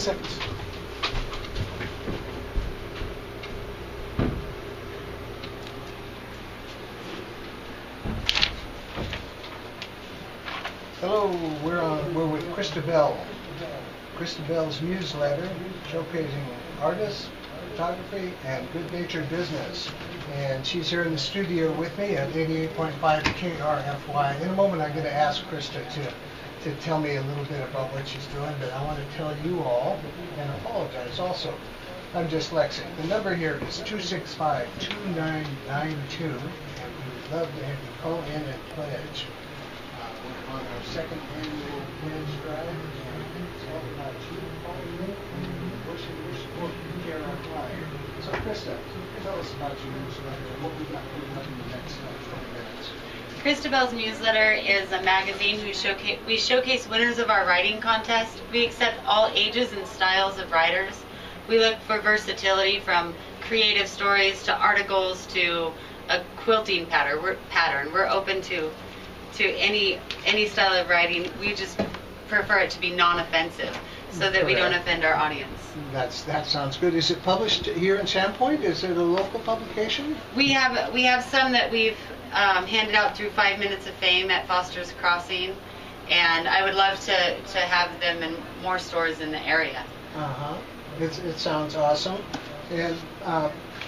Seconds. Hello, we're with Krysta Bell. Krysta Bell's newsletter showcasing artists, photography, and good-natured business. And she's here in the studio with me at 88.5 KRFY. In a moment, I'm going to ask Krysta to tell me a little bit about what she's doing, but I want to tell you all, and apologize also, I'm dyslexic. The number here is 265-2992, and we would love to have you call in and pledge. We're on our second annual pledge drive, and it's all about you calling in and pushing your support for KRFY. So Krysta, tell us about your newsletter and what we've got coming up in the next 20 minutes. Krysta Bell's newsletter is a magazine we showcase winners of our writing contest. We accept all ages and styles of writers. We look for versatility from creative stories to articles to a quilting pattern. We're open to any style of writing. We just prefer it to be non-offensive so that we don't offend our audience. That sounds good. Is it published here in Sandpoint? Is it a local publication? We have some that we've handed out through 5 Minutes of Fame at Foster's Crossing, and I would love to have them in more stores in the area. It sounds awesome. And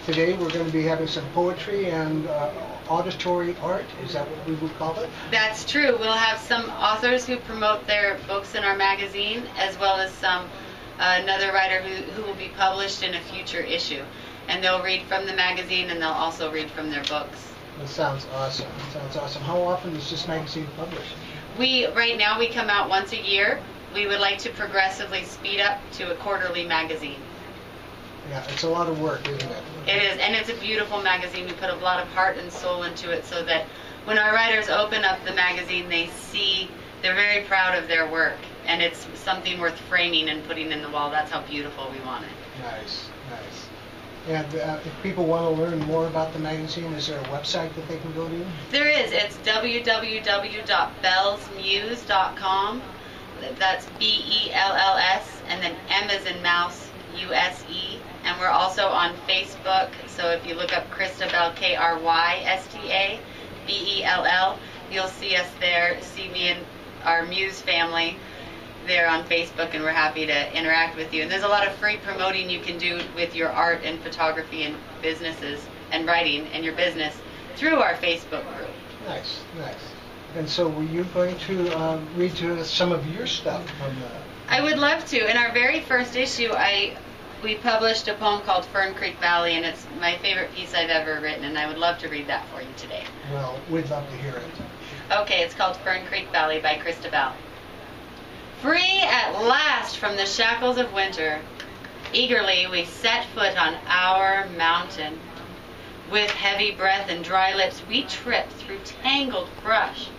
today we're going to be having some poetry and auditory art. Is that what we would call it? That's true. We'll have some authors who promote their books in our magazine, as well as another writer who will be published in a future issue. And they'll read from the magazine, and they'll also read from their books. That sounds awesome. How often is this magazine published? Right now we come out once a year. We would like to progressively speed up to a quarterly magazine. Yeah, it's a lot of work, isn't it? It is, and it's a beautiful magazine. We put a lot of heart and soul into it so that when our writers open up the magazine, they're very proud of their work, and it's something worth framing and putting in the wall. That's how beautiful we want it. Nice. And if people want to learn more about the magazine, is there a website that they can go to? There is. It's www.bellsmuse.com. That's BELLS, and then M as in mouse, USE. And we're also on Facebook. So if you look up Krysta Bell, KRYSTA BELL, you'll see us there. See me and our Muse family there on Facebook, and we're happy to interact with you. And there's a lot of free promoting you can do with your art and photography and businesses and writing and your business through our Facebook group. Nice. And so were you going to read to us some of your stuff from the... I would love to. In our very first issue, we published a poem called Fern Creek Valley, and it's my favorite piece I've ever written, and I would love to read that for you today. Well, we'd love to hear it. Okay, it's called Fern Creek Valley by Krysta Bell. Free at last from the shackles of winter, eagerly we set foot on our mountain. With heavy breath and dry lips, we trip through tangled brush,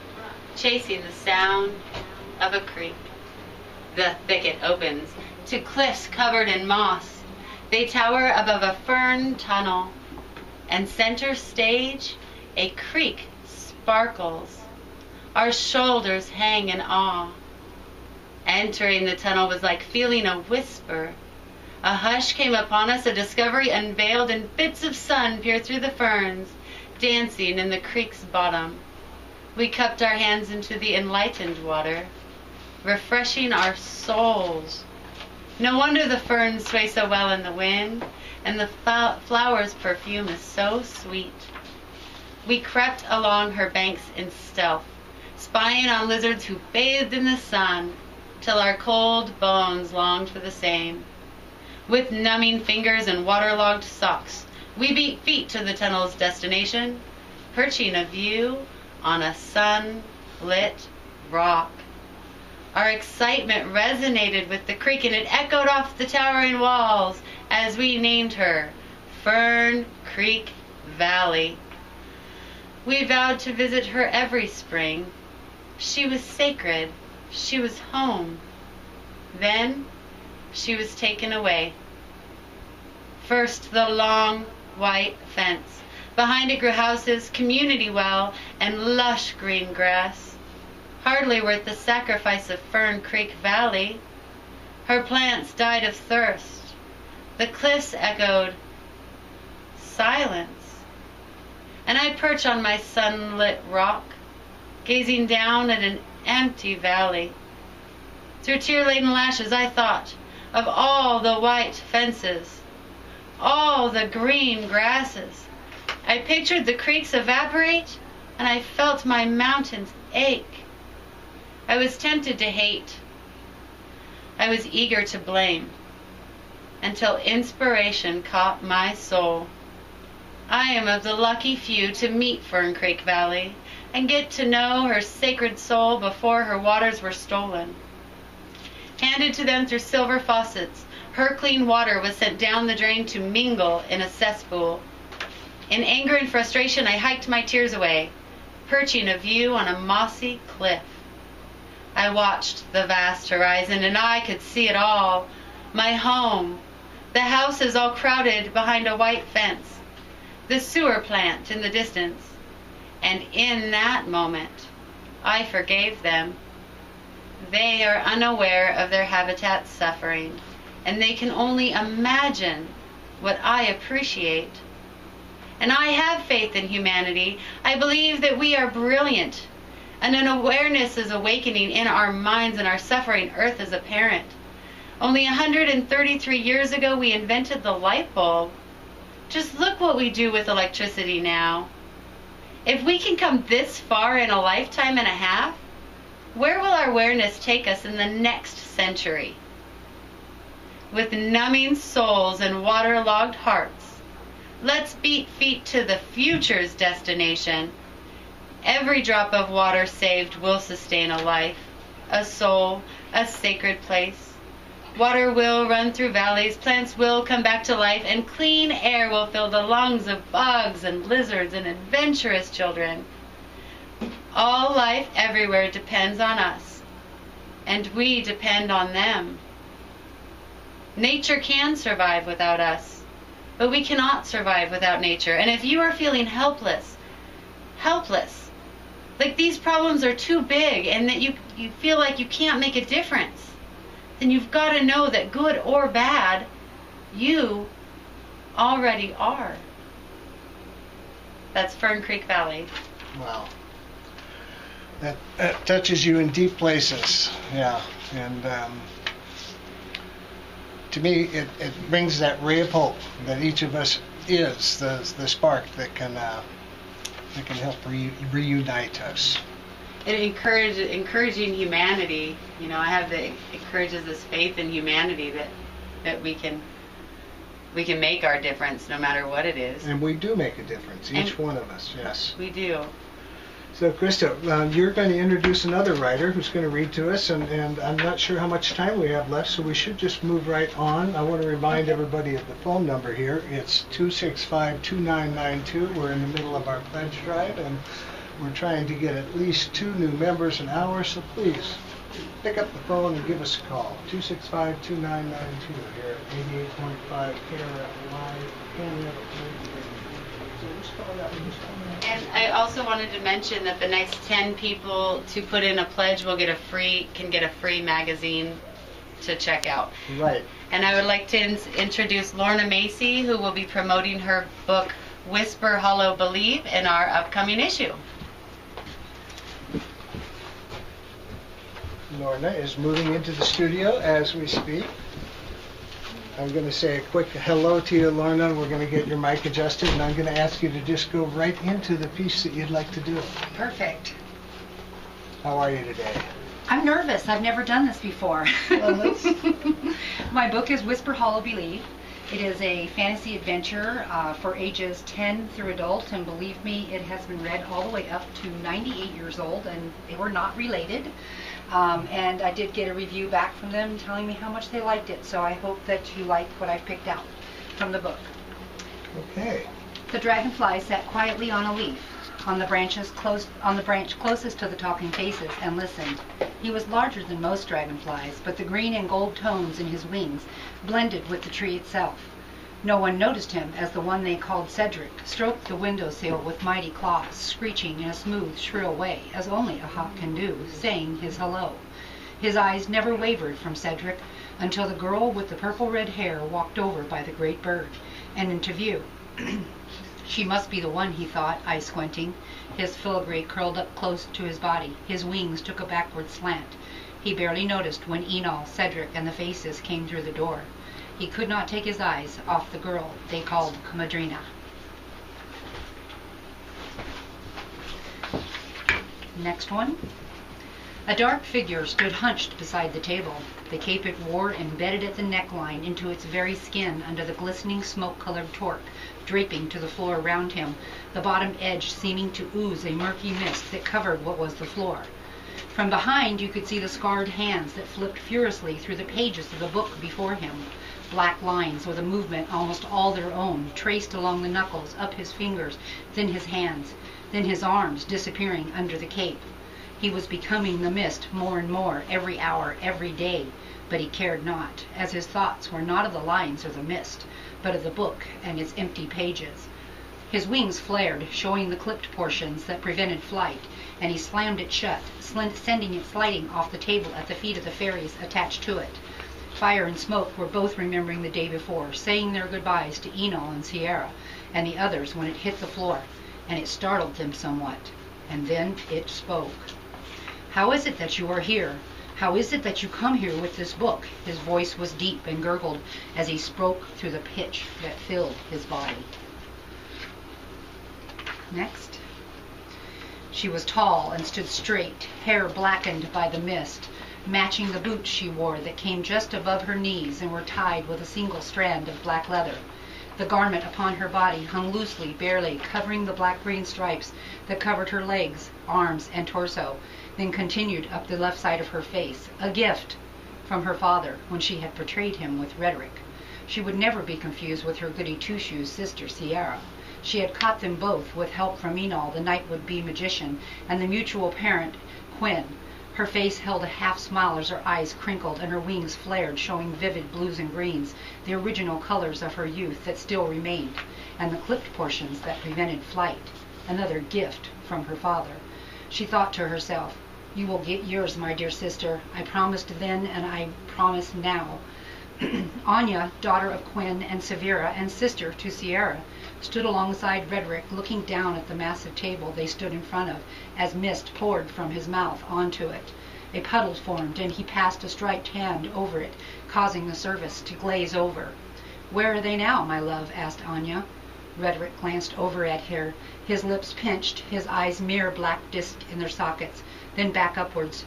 chasing the sound of a creek. The thicket opens to cliffs covered in moss. They tower above a fern tunnel, and center stage, a creek sparkles. Our shoulders hang in awe. Entering the tunnel was like feeling a whisper. A hush came upon us, a discovery unveiled, and bits of sun peered through the ferns, dancing in the creek's bottom. We cupped our hands into the enlightened water, refreshing our souls. No wonder the ferns sway so well in the wind, and the flower's perfume is so sweet. We crept along her banks in stealth, spying on lizards who bathed in the sun, till our cold bones longed for the same. With numbing fingers and waterlogged socks, we beat feet to the tunnel's destination, perching a view on a sun-lit rock. Our excitement resonated with the creek, and it echoed off the towering walls as we named her Fern Creek Valley. We vowed to visit her every spring. She was sacred. She was home. Then she was taken away. First, the long white fence. Behind it grew houses, community well, and lush green grass. Hardly worth the sacrifice of Fern Creek Valley. Her plants died of thirst. The cliffs echoed silence. And I perch on my sunlit rock, gazing down at an empty valley. Through tear-laden lashes I thought of all the white fences, all the green grasses. I pictured the creeks evaporate, and I felt my mountains ache. I was tempted to hate. I was eager to blame, until inspiration caught my soul. I am of the lucky few to meet Fern Creek Valley and get to know her sacred soul before her waters were stolen. Handed to them through silver faucets, her clean water was sent down the drain to mingle in a cesspool. In anger and frustration, I hiked my tears away, perching a view on a mossy cliff. I watched the vast horizon, and I could see it all. My home, the houses all crowded behind a white fence, the sewer plant in the distance. And in that moment, I forgave them. They are unaware of their habitat's suffering, and they can only imagine what I appreciate. And I have faith in humanity. I believe that we are brilliant, and an awareness is awakening in our minds, and our suffering earth is apparent. Only 133 years ago, we invented the light bulb. Just look what we do with electricity now. If we can come this far in a lifetime and a half, where will our awareness take us in the next century? With numbing souls and waterlogged hearts, let's beat feet to the future's destination. Every drop of water saved will sustain a life, a soul, a sacred place. Water will run through valleys, plants will come back to life, and clean air will fill the lungs of bugs and lizards and adventurous children. All life everywhere depends on us, and we depend on them. Nature can survive without us, but we cannot survive without nature. And if you are feeling helpless, like these problems are too big and that you feel like you can't make a difference, then you've got to know that good or bad, you already are. That's Fern Creek Valley. Wow. That touches you in deep places, yeah. And to me, it brings that ray of hope that each of us is the spark that can help reunite us. It encouraging humanity. You know, it encourages this faith in humanity that we can make our difference no matter what it is. And we do make a difference, each one of us, yes. We do. So, Krysta, you're going to introduce another writer who's going to read to us, and I'm not sure how much time we have left, so we should just move right on. I want to remind everybody of the phone number here. It's 265-2992. We're in the middle of our pledge drive, and we're trying to get at least 2 new members an hour, so please pick up the phone and give us a call. 265-2992 here at 88.5 KRLY. And I also wanted to mention that the next 10 people to put in a pledge will get a free magazine to check out. Right. And I would like to introduce Lorna Macy, who will be promoting her book Whisper, Hollow, Believe in our upcoming issue. Lorna is moving into the studio as we speak. I'm going to say a quick hello to you, Lorna. We're going to get your mic adjusted, and I'm going to ask you to just go right into the piece that you'd like to do. Perfect. How are you today? I'm nervous. I've never done this before. Well, My book is Whisper, Hollow, Believe. It is a fantasy adventure for ages 10 through adult, and believe me, it has been read all the way up to 98 years old, and they were not related. And I did get a review back from them telling me how much they liked it, so I hope that you like what I picked out from the book. Okay. The dragonfly sat quietly on a leaf on the branch closest to the talking faces and listened. He was larger than most dragonflies, but the green and gold tones in his wings blended with the tree itself. No one noticed him as the one they called Cedric stroked the windowsill with mighty claws, screeching in a smooth, shrill way, as only a hawk can do, saying his hello. His eyes never wavered from Cedric, until the girl with the purple-red hair walked over by the great bird and into view. She must be the one, he thought, eye squinting. His filigree curled up close to his body. His wings took a backward slant. He barely noticed when Enol, Cedric, and the faces came through the door. He could not take his eyes off the girl they called Madrina. Next one. A dark figure stood hunched beside the table, the cape it wore embedded at the neckline into its very skin under the glistening smoke-colored torque, draping to the floor around him, the bottom edge seeming to ooze a murky mist that covered what was the floor. From behind you could see the scarred hands that flipped furiously through the pages of the book before him, black lines with a movement almost all their own, traced along the knuckles, up his fingers, then his hands, then his arms disappearing under the cape. He was becoming the mist more and more, every hour, every day, but he cared not, as his thoughts were not of the lines or the mist, but of the book and its empty pages. His wings flared, showing the clipped portions that prevented flight, and he slammed it shut, sending it sliding off the table at the feet of the fairies attached to it. Fire and Smoke were both remembering the day before, saying their goodbyes to Enol and Sierra, and the others when it hit the floor, and it startled them somewhat. And then it spoke. "How is it that you are here? How is it that you come here with this book?" His voice was deep and gurgled as he spoke through the pitch that filled his body. Next. She was tall and stood straight, hair blackened by the mist, matching the boots she wore that came just above her knees and were tied with a single strand of black leather. The garment upon her body hung loosely, barely, covering the black-green stripes that covered her legs, arms, and torso, then continued up the left side of her face, a gift from her father when she had portrayed him with rhetoric. She would never be confused with her goody two-shoes sister Sierra. She had caught them both with help from Enol, the night-would-be magician, and the mutual parent, Quinn. Her face held a half-smile as her eyes crinkled and her wings flared, showing vivid blues and greens, the original colors of her youth that still remained, and the clipped portions that prevented flight. Another gift from her father. She thought to herself, "You will get yours, my dear sister. I promised then, and I promise now." Anya, daughter of Quinn and Severa and sister to Sierra, stood alongside Redrick, looking down at the massive table they stood in front of, as mist poured from his mouth onto it. A puddle formed, and he passed a striped hand over it, causing the surface to glaze over. "Where are they now, my love?" asked Anya. Redrick glanced over at her, his lips pinched, his eyes mere black discs in their sockets, then back upwards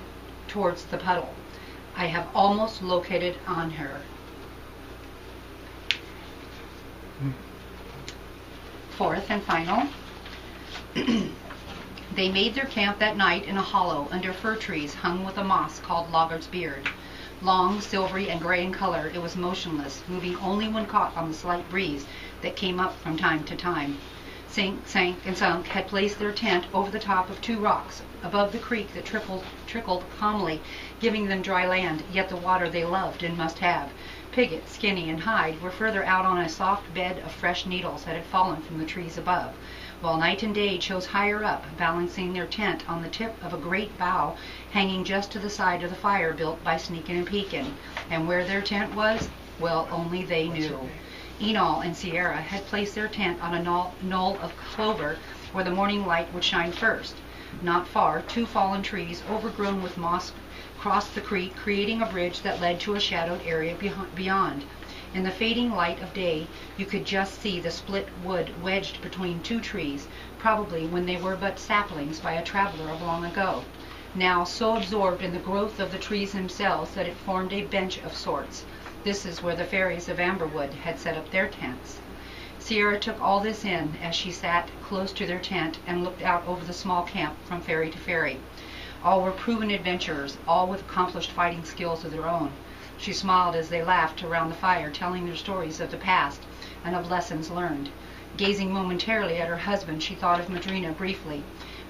towards the puddle. "I have almost located on her." Fourth and final. They made their camp that night in a hollow under fir trees hung with a moss called Laggard's Beard. Long, silvery, and gray in color, it was motionless, moving only when caught on the slight breeze that came up from time to time. Sank, and Sunk had placed their tent over the top of two rocks, above the creek that trickled calmly, giving them dry land, yet the water they loved and must have. Pigget, Skinny, and Hyde were further out on a soft bed of fresh needles that had fallen from the trees above, while Night and Day chose higher up, balancing their tent on the tip of a great bough hanging just to the side of the fire built by Sneakin' and Peekin'. And where their tent was, well, only they knew. Enol and Sierra had placed their tent on a knoll of clover where the morning light would shine first. Not far, two fallen trees, overgrown with moss, crossed the creek, creating a bridge that led to a shadowed area beyond. In the fading light of day, you could just see the split wood wedged between two trees, probably when they were but saplings by a traveler of long ago, now so absorbed in the growth of the trees themselves that it formed a bench of sorts. This is where the fairies of Amberwood had set up their tents. Sierra took all this in as she sat close to their tent and looked out over the small camp from fairy to fairy. All were proven adventurers, all with accomplished fighting skills of their own. She smiled as they laughed around the fire, telling their stories of the past and of lessons learned. Gazing momentarily at her husband, she thought of Madrina briefly,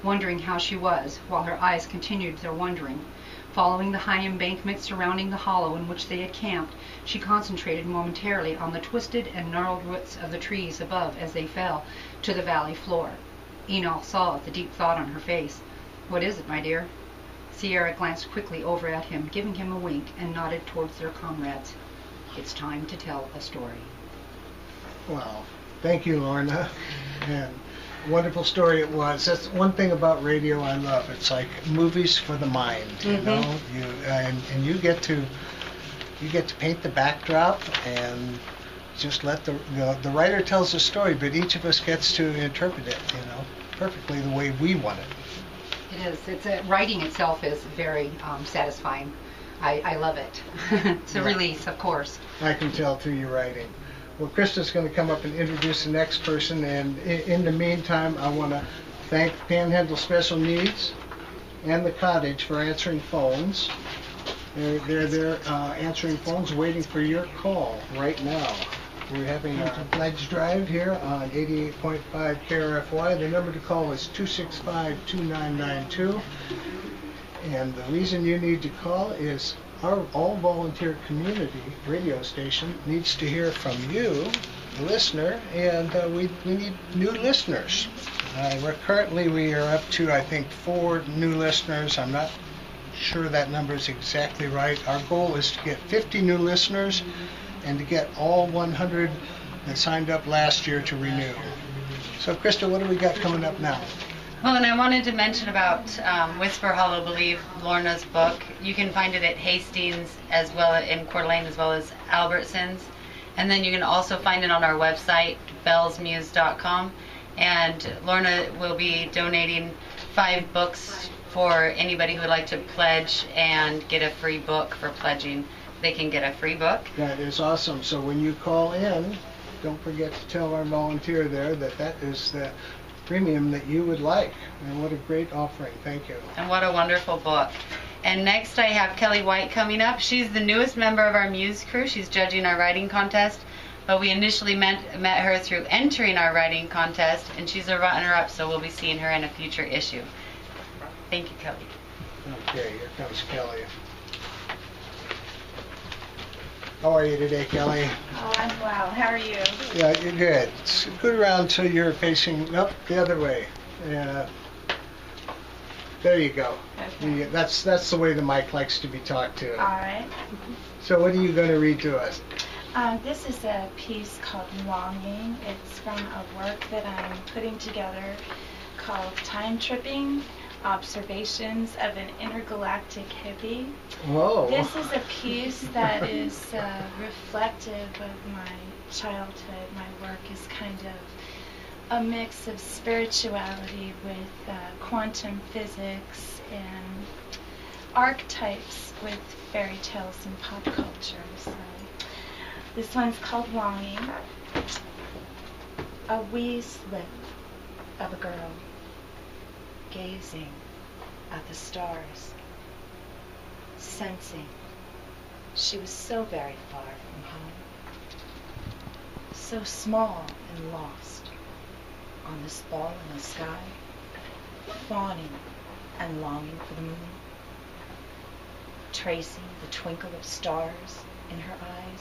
wondering how she was, while her eyes continued their wondering. Following the high embankment surrounding the hollow in which they had camped, she concentrated momentarily on the twisted and gnarled roots of the trees above as they fell to the valley floor. Enol saw the deep thought on her face. "What is it, my dear?" Sierra glanced quickly over at him, giving him a wink, and nodded towards their comrades. It's time to tell a story. Well, thank you, Lorna. And wonderful story it was. That's one thing about radio I love. It's like movies for the mind. You know, and you get to paint the backdrop and just let the writer tells the story, but each of us gets to interpret it, perfectly the way we want it. It is. Writing itself is very satisfying. I love it. It's a release, of course. I can tell through your writing. Well, Krysta's going to come up and introduce the next person, and in the meantime, I want to thank Panhandle Special Needs and the Cottage for answering phones. They're there answering phones, waiting for your call right now. We're having a pledge drive here on 88.5 KRFY. The number to call is 265-2992. And the reason you need to call is our all-volunteer community radio station needs to hear from you, the listener, and we need new listeners. We are up to, I think, 4 new listeners. I'm not sure that number is exactly right. Our goal is to get 50 new listeners and to get all 100 that signed up last year to renew. So, Krysta, what do we got coming up now? Well, and I wanted to mention about Whisper Hollow Believe, Lorna's book. You can find it at Hastings as well in Coeur d'Alene as well as Albertsons. And then you can also find it on our website, bellsmuse.com. And Lorna will be donating 5 books for anybody who would like to pledge and get a free book for pledging. They can get a free book. That is awesome. So when you call in, don't forget to tell our volunteer there that is the premium that you would like. And what a great offering. Thank you. And what a wonderful book. And next I have Kelly White coming up. She's the newest member of our Muse crew. She's judging our writing contest. But we initially met her through entering our writing contest, and she's a runner-up, so we'll be seeing her in a future issue. Thank you, Kelly. Okay, here comes Kelly. How are you today, Kelly? Oh, I'm well. How are you? Yeah, you're good. Scoot around till you're facing up the other way. Yeah. There you go. Okay. That's the way the mic likes to be talked to. All right. So what are you going to read to us? This is a piece called Longing. It's from a work that I'm putting together called Time Tripping, Observations of an Intergalactic Hippie. Whoa. This is a piece that is reflective of my childhood. My work is kind of a mix of spirituality with quantum physics and archetypes with fairy tales and pop culture. So this one's called Longing. A wee slip of a girl gazing at the stars, sensing she was so very far from home, so small and lost on this ball in the sky, fawning and longing for the moon, tracing the twinkle of stars in her eyes,